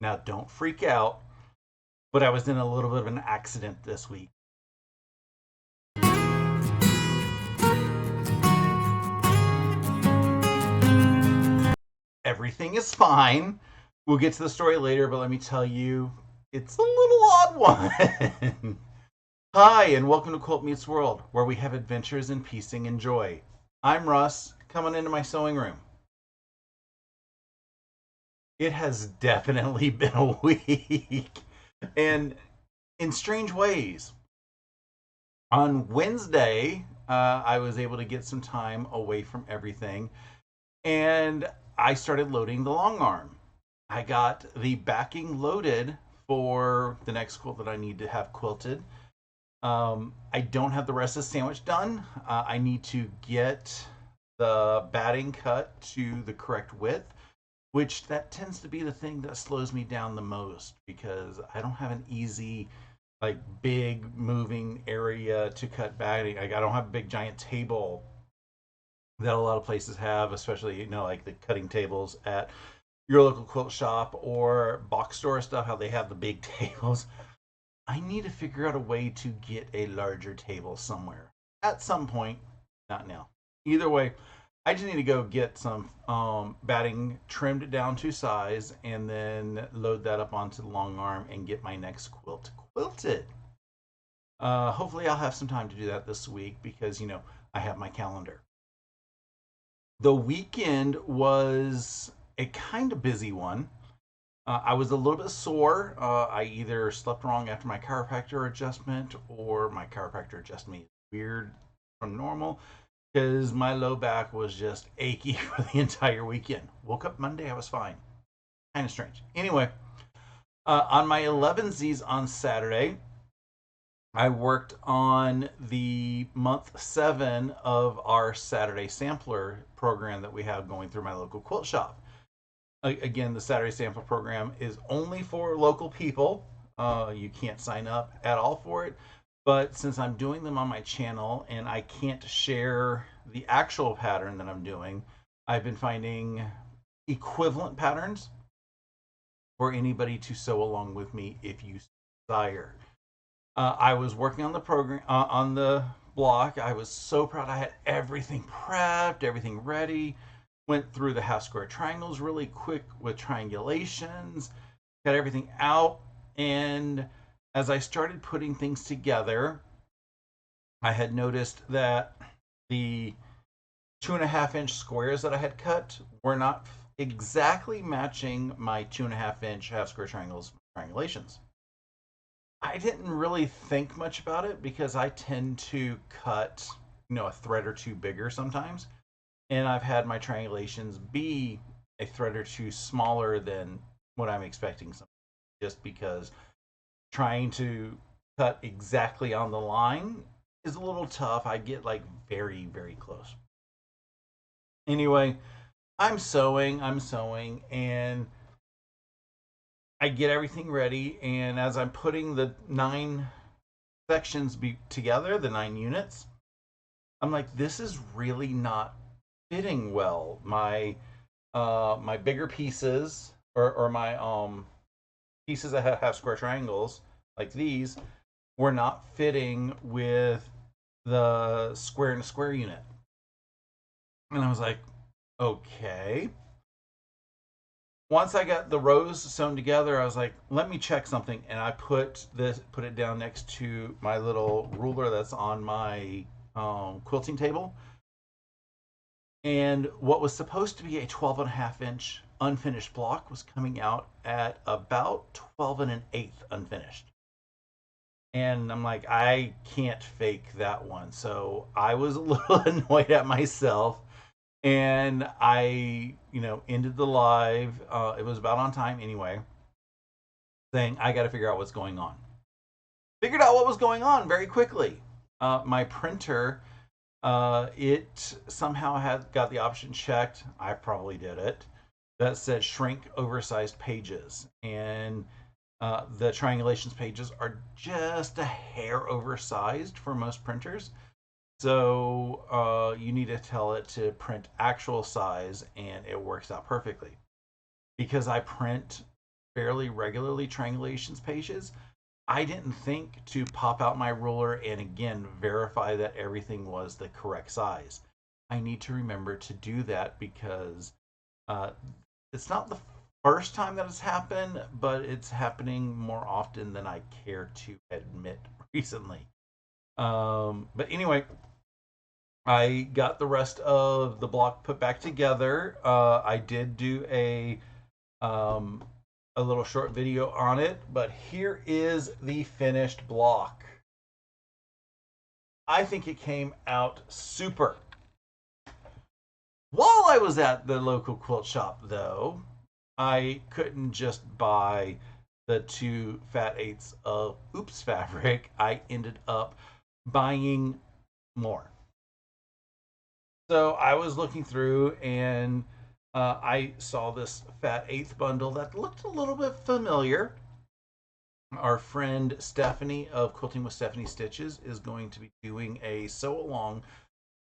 Now, don't freak out, but I was in a little bit of an accident this week. Everything is fine. We'll get to the story later, but let me tell you, it's a little odd one. Hi, and welcome to Quilt Meets World, where we have adventures in piecing and joy. I'm Russ, coming into my sewing room. It has definitely been a week, and in strange ways. On Wednesday, I was able to get some time away from everything, and I started loading the long arm. I got the backing loaded for the next quilt that I need to have quilted. I don't have the rest of the sandwich done. I need to get the batting cut to the correct width, which that tends to be the thing that slows me down the most because I don't have an easy, like, big moving area to cut batting. Like, I don't have a big giant table that a lot of places have, especially, like the cutting tables at your local quilt shop or box store stuff, how they have the big tables. I need to figure out a way to get a larger table somewhere at some point, not now. Either way, I just need to go get some batting trimmed down to size and then load that up onto the long arm and get my next quilt quilted. Hopefully, I'll have some time to do that this week because, I have my calendar. The weekend was a kind of busy one. I was a little bit sore. I either slept wrong after my chiropractor adjustment or my chiropractor adjusted me weird from normal because my low back was just achy for the entire weekend. Woke up Monday, I was fine. Kind of strange. Anyway, on my 11Zs on Saturday, I worked on the month 7 of our Saturday Sampler program that we have going through my local quilt shop. Again, the Saturday Sampler program is only for local people. You can't sign up at all for it. But since I'm doing them on my channel and I can't share the actual pattern that I'm doing, I've been finding equivalent patterns for anybody to sew along with me if you desire. I was working on the program on the block. I was so proud. I had everything prepped, everything ready. Went through the half square triangles really quick with triangulations. Got everything out, and as I started putting things together, I had noticed that the 2.5 inch squares that I had cut were not exactly matching my 2.5 inch half square triangulations. I didn't really think much about it because I tend to cut, a thread or two bigger sometimes. And I've had my triangulations be a thread or two smaller than what I'm expecting, just because trying to cut exactly on the line is a little tough. I get like very, very close. Anyway, I'm sewing, and I get everything ready. And as I'm putting the 9 sections together, the 9 units, I'm like, this is really not fitting well. My bigger pieces or my pieces that have square triangles like these were not fitting with the square and square unit. And I was like, okay. Once I got the rows sewn together, I was like, let me check something, and I put it down next to my little ruler that's on my quilting table. And what was supposed to be a 12.5 inch unfinished block was coming out at about 12 1/8 unfinished. And I'm like, I can't fake that one. So I was a little annoyed at myself. And I, ended the live. It was about on time anyway, saying, I got to figure out what's going on. Figured out what was going on very quickly. My printer, it somehow had got the option checked. I probably did it. That said shrink oversized pages. And the triangulations pages are just a hair oversized for most printers. So you need to tell it to print actual size, and it works out perfectly. Because I print fairly regularly triangulations pages, I didn't think to pop out my ruler and again verify that everything was the correct size. I need to remember to do that because uh, it's not the first time that it's happened, but it's happening more often than I care to admit recently. But anyway, I got the rest of the block put back together. I did do um, a little short video on it, but here is the finished block. I think it came out super. While I was at the local quilt shop, though, I couldn't just buy the 2 fat eighths of Oops fabric. I ended up buying more. So I was looking through and I saw this fat eighth bundle that looked a little bit familiar. Our friend Stephanie of Quilting with Stephanie Stitches is going to be doing a sew along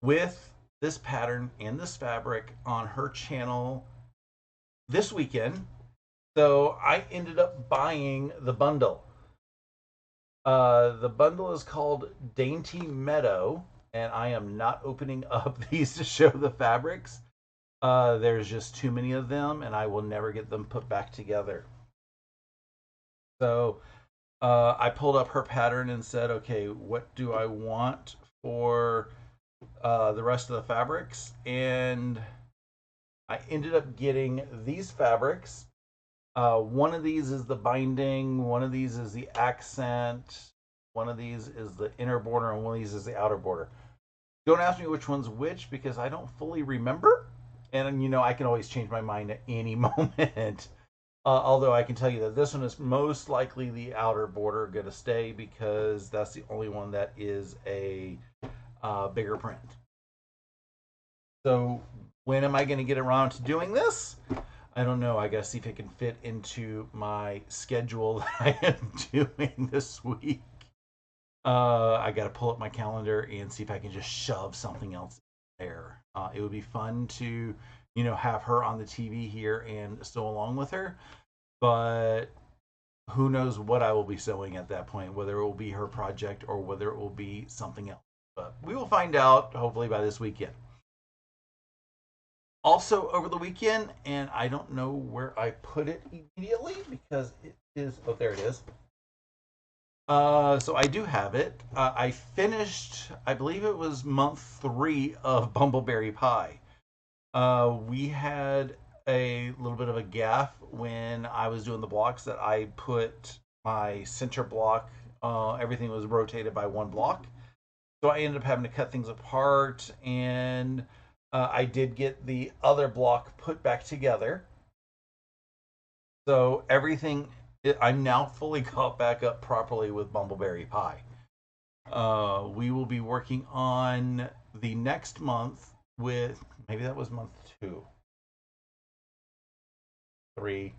with this pattern and this fabric on her channel this weekend. So I ended up buying the bundle. The bundle is called Dainty Meadow, and I am not opening up these to show the fabrics. There's just too many of them, and I will never get them put back together. So I pulled up her pattern and said, okay, what do I want for the rest of the fabrics? And I ended up getting these fabrics. One of these is the binding, one of these is the accent, one of these is the inner border, and one of these is the outer border. Don't ask me which one's which because I don't fully remember. And you know, I can always change my mind at any moment. Although I can tell you that this one is most likely the outer border going to stay because that's the only one that is a bigger print. So when am I going to get around to doing this? I don't know. I got to see if it can fit into my schedule that I am doing this week. I got to pull up my calendar and see if I can just shove something else there. It would be fun to, you know, have her on the TV here and sew along with her. But who knows what I will be sewing at that point, whether it will be her project or whether it will be something else. But we will find out hopefully by this weekend. Also over the weekend, and I don't know where I put it immediately because it is, oh, there it is. So I do have it. I finished, I believe it was month 3 of Bumbleberry Pie. We had a little bit of a gaffe when I was doing the blocks that I put my center block, everything was rotated by one block. So I ended up having to cut things apart, and I did get the other block put back together. So everything, I'm now fully caught back up properly with Bumbleberry Pie. We will be working on the next month with, maybe that was month 2. 3.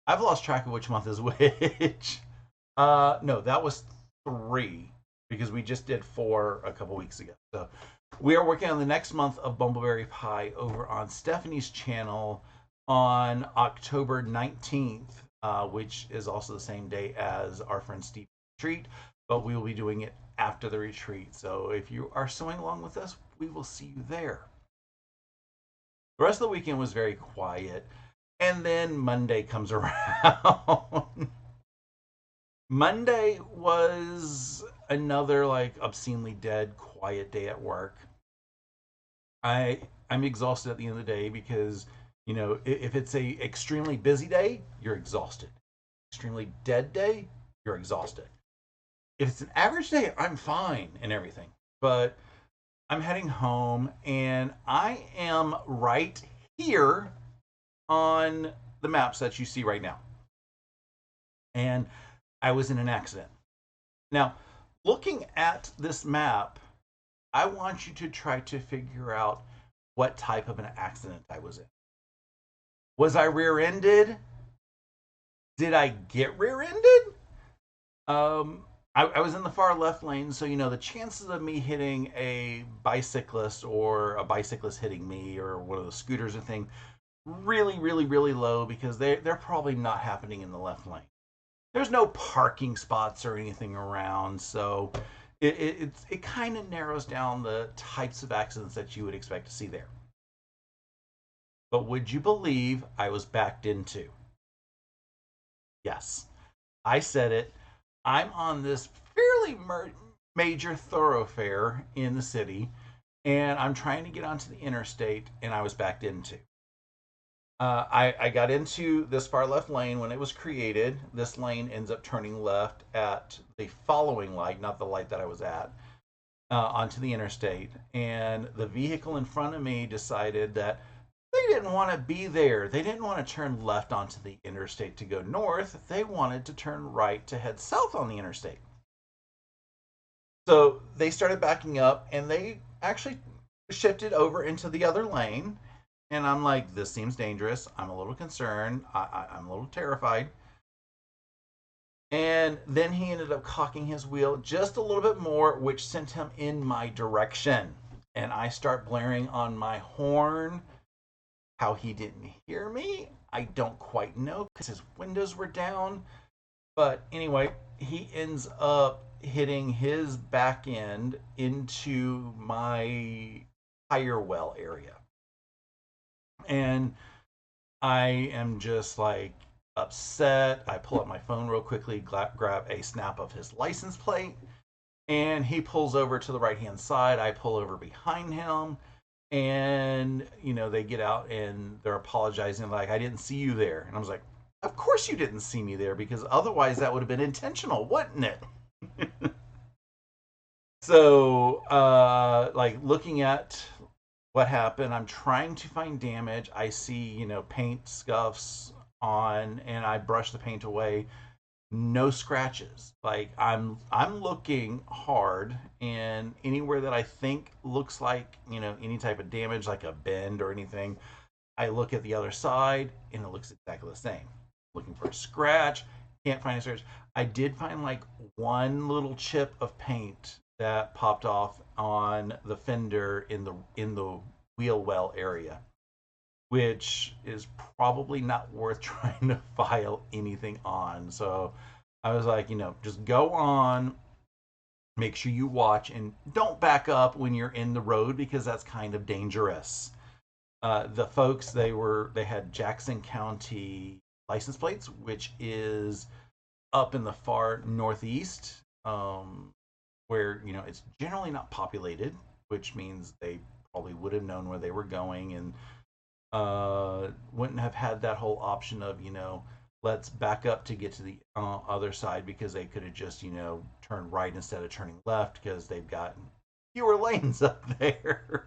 I've lost track of which month is which. No, that was 3 because we just did 4 a couple weeks ago. So we are working on the next month of Bumbleberry Pie over on Stephanie's channel on October 19th, which is also the same day as our friend Steve's retreat, but we will be doing it after the retreat. So if you are sewing along with us, we will see you there. The rest of the weekend was very quiet. And then Monday comes around. Monday was another like obscenely dead, quiet day at work. I'm exhausted at the end of the day because, you know, if it's a extremely busy day, you're exhausted. Extremely dead day, you're exhausted. If it's an average day, I'm fine and everything. But I'm heading home and I am right here on the maps that you see right now. And I was in an accident. Now, looking at this map, I want you to try to figure out what type of an accident I was in. Was I rear-ended? Did I get rear-ended? I was in the far left lane, so you know the chances of me hitting a bicyclist or a bicyclist hitting me or one of the scooters or thing really, really, really low because they're probably not happening in the left lane. There's no parking spots or anything around, so it kind of narrows down the types of accidents that you would expect to see there. But would you believe I was backed into? Yes, I said it. I'm on this fairly major thoroughfare in the city, and I'm trying to get onto the interstate, and I was backed into. I got into this far left lane when it was created. This lane ends up turning left at the following light, not the light that I was at, onto the interstate. And the vehicle in front of me decided that they didn't want to be there. They didn't want to turn left onto the interstate to go north. They wanted to turn right to head south on the interstate. So they started backing up and they actually shifted over into the other lane. And I'm like, this seems dangerous. I'm a little concerned. I'm a little terrified. And then he ended up cocking his wheel just a little bit more, which sent him in my direction. And I start blaring on my horn. How he didn't hear me, I don't quite know because his windows were down. But anyway, he ends up hitting his back end into my tire well area. And I am just like upset. I pull up my phone real quickly, grab a snap of his license plate, and he pulls over to the right hand side. I pull over behind him, and they get out and they're apologizing, like, I didn't see you there. And I was like, of course you didn't see me there, because otherwise that would have been intentional, wouldn't it? So like looking at what happened, I'm trying to find damage. I see paint scuffs on, and I brush the paint away. No scratches. Like I'm looking hard, and anywhere that I think looks like any type of damage, like a bend or anything, I look at the other side and it looks exactly the same. Looking for a scratch, can't find a scratch. I did find like one little chip of paint that popped off on the fender in the wheel well area, which is probably not worth trying to file anything on. So I was like, just go on, make sure you watch, and don't back up when you're in the road because that's kind of dangerous. The folks, they had Jackson County license plates, which is up in the far northeast, where it's generally not populated, which means they probably would have known where they were going, and wouldn't have had that whole option of let's back up to get to the other side, because they could have just turned right instead of turning left because they've got fewer lanes up there.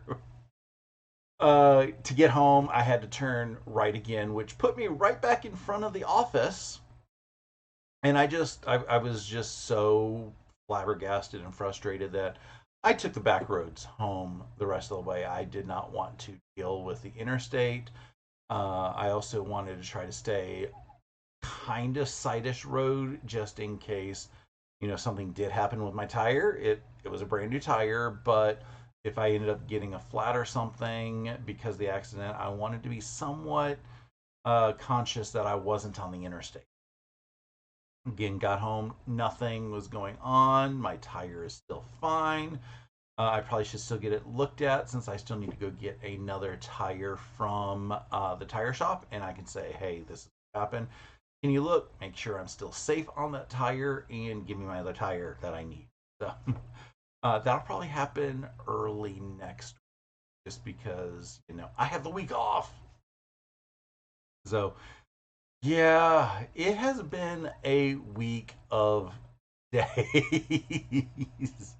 To get home, I had to turn right again, which put me right back in front of the office. And I was just so flabbergasted and frustrated that I took the back roads home the rest of the way. I did not want to deal with the interstate. I also wanted to try to stay kind of side-ish road just in case something did happen with my tire. It was a brand new tire, but if I ended up getting a flat or something because of the accident, I wanted to be somewhat conscious that I wasn't on the interstate. Again, got home, nothing was going on. My tire is still fine. I probably should still get it looked at, since I still need to go get another tire from the tire shop, and I can say, hey, this happened. Can you look, make sure I'm still safe on that tire, and give me my other tire that I need. So that'll probably happen early next week, just because I have the week off. So yeah, it has been a week of days.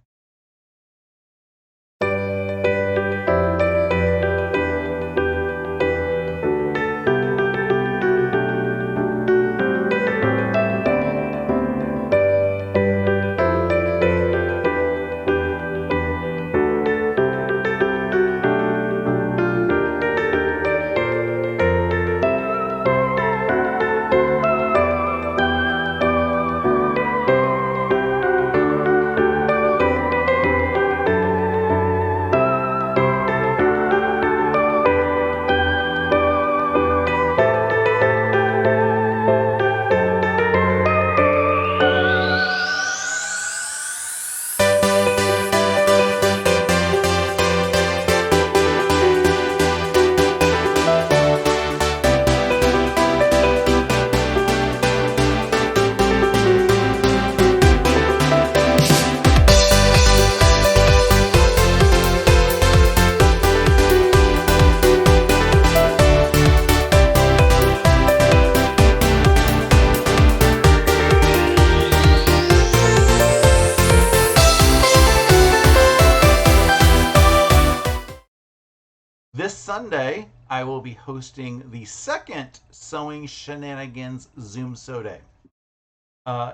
Sunday, I will be hosting the second Sewing Shenanigans Zoom Sew Day.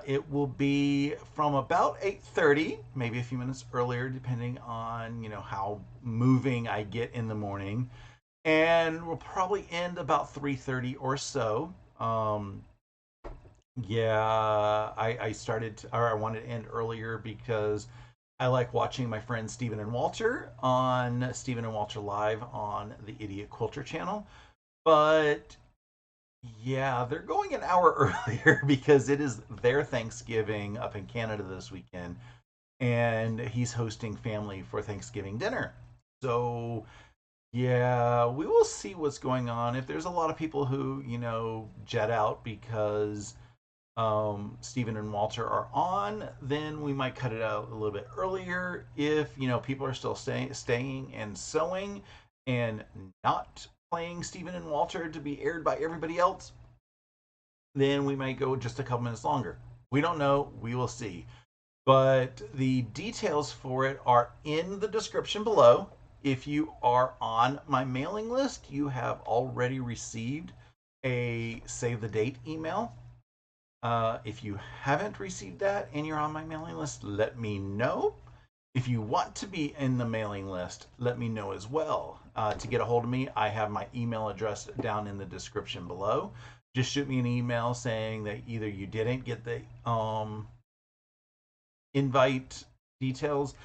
It will be from about 8:30, maybe a few minutes earlier, depending on how moving I get in the morning, and we'll probably end about 3:30 or so. Yeah, I started or I wanted to end earlier because I like watching my friends Stephen and Walter on Stephen and Walter Live on the Idiot Quilter channel. But yeah, they're going an hour earlier because it is their Thanksgiving up in Canada this weekend, and he's hosting family for Thanksgiving dinner. So yeah, we will see what's going on. If there's a lot of people who, jet out because Stephen and Walter are on, then we might cut it out a little bit earlier. If people are still staying and sewing and not playing Stephen and Walter to be aired by everybody else, then we might go just a couple minutes longer. We don't know. We will see. But the details for it are in the description below. If you are on my mailing list, you have already received a save the date email. If you haven't received that and you're on my mailing list, let me know. If you want to be in the mailing list, let me know as well. To get a hold of me, I have my email address down in the description below. Just shoot me an email saying that either you didn't get the invite details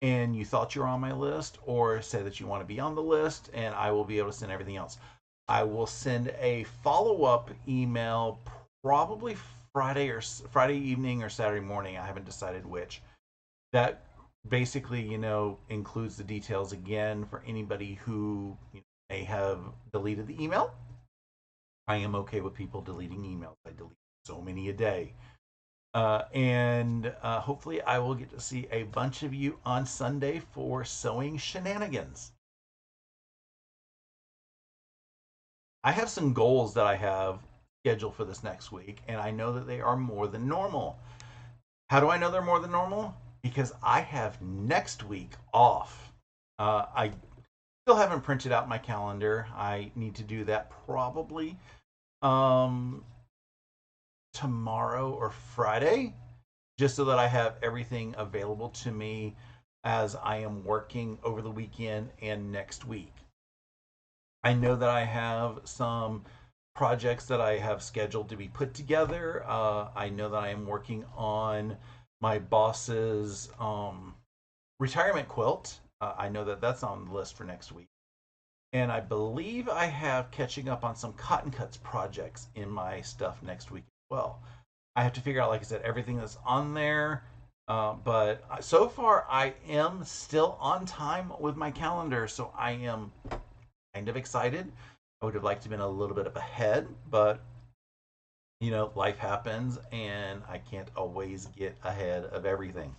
and you thought you were on my list, or say that you want to be on the list, and I will be able to send everything else. I will send a follow-up email probably Friday evening or Saturday morning. I haven't decided which. That basically, includes the details again for anybody who may have deleted the email. I am okay with people deleting emails. I delete so many a day. And hopefully I will get to see a bunch of you on Sunday for Sewing Shenanigans. I have some goals that I have scheduled for this next week, and I know that they are more than normal. How do I know they're more than normal? Because I have next week off. I still haven't printed out my calendar. I need to do that probably tomorrow or Friday, just so that I have everything available to me as I am working over the weekend and next week. I know that I have some projects that I have scheduled to be put together. I know that I am working on my boss's retirement quilt. I know that that's on the list for next week. And I believe I have catching up on some cotton cuts projects in my stuff next week as well. I have to figure out, like I said, everything that's on there. But so far, I am still on time with my calendar, so I am kind of excited. I would have liked to have been a little bit up ahead, but life happens, and I can't always get ahead of everything.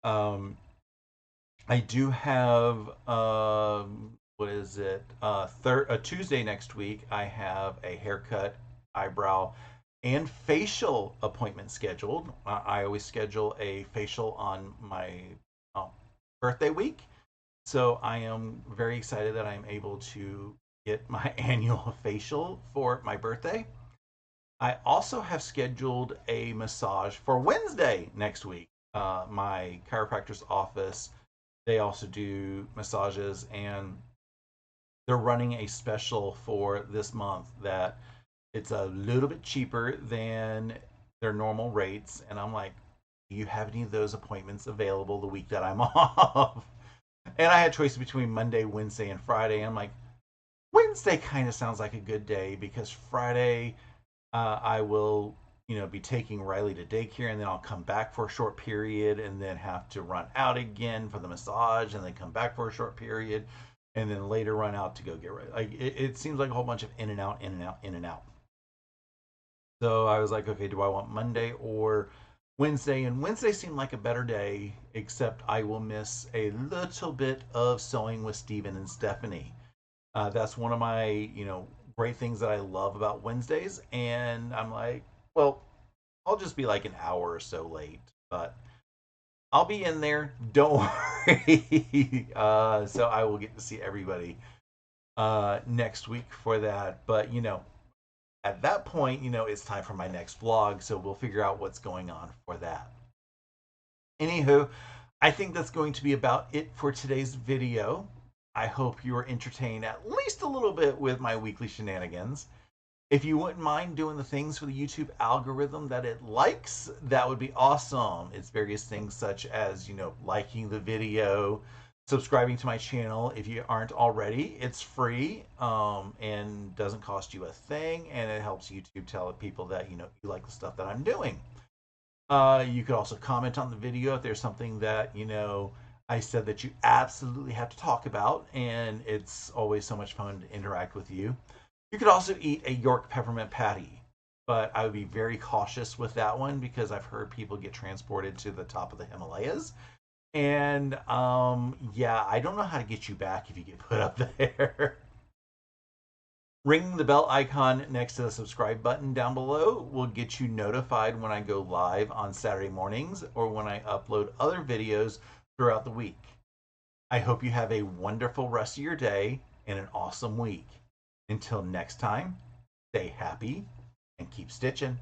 I do have what is it? Tuesday next week. I have a haircut, eyebrow, and facial appointment scheduled. I always schedule a facial on my birthday week, so I am very excited that I'm able to get my annual facial for my birthday. I also have scheduled a massage for Wednesday next week. My chiropractor's office, they also do massages, and they're running a special for this month that it's a little bit cheaper than their normal rates. And I'm like, do you have any of those appointments available the week that I'm off? And I had choices between Monday, Wednesday, and Friday. And I'm like, Wednesday kind of sounds like a good day because Friday I will, be taking Riley to daycare, and then I'll come back for a short period, and then have to run out again for the massage, and then come back for a short period, and then later run out to go get Riley. Like it seems like a whole bunch of in and out, in and out, in and out. So I was like, okay, do I want Monday or Wednesday? And Wednesday seemed like a better day, except I will miss a little bit of sewing with Steven and Stephanie. That's one of my, great things that I love about Wednesdays. And I'm like, well, I'll just be like an hour or so late, but I'll be in there. Don't worry. So I will get to see everybody. next week for that. But at that point, it's time for my next vlog, so we'll figure out what's going on for that. Anywho, I think that's going to be about it for today's video. I hope you are entertained at least a little bit with my weekly shenanigans. If you wouldn't mind doing the things for the YouTube algorithm that it likes, that would be awesome. It's various things such as, liking the video, subscribing to my channel if you aren't already. It's free and doesn't cost you a thing, and it helps YouTube tell people that, you like the stuff that I'm doing. You could also comment on the video if there's something that, I said that you absolutely have to talk about, and it's always so much fun to interact with you. You could also eat a York peppermint patty, but I would be very cautious with that one because I've heard people get transported to the top of the Himalayas. And yeah, I don't know how to get you back if you get put up there. Ringing the bell icon next to the subscribe button down below will get you notified when I go live on Saturday mornings or when I upload other videos throughout the week. I hope you have a wonderful rest of your day and an awesome week. Until next time, stay happy and keep stitching.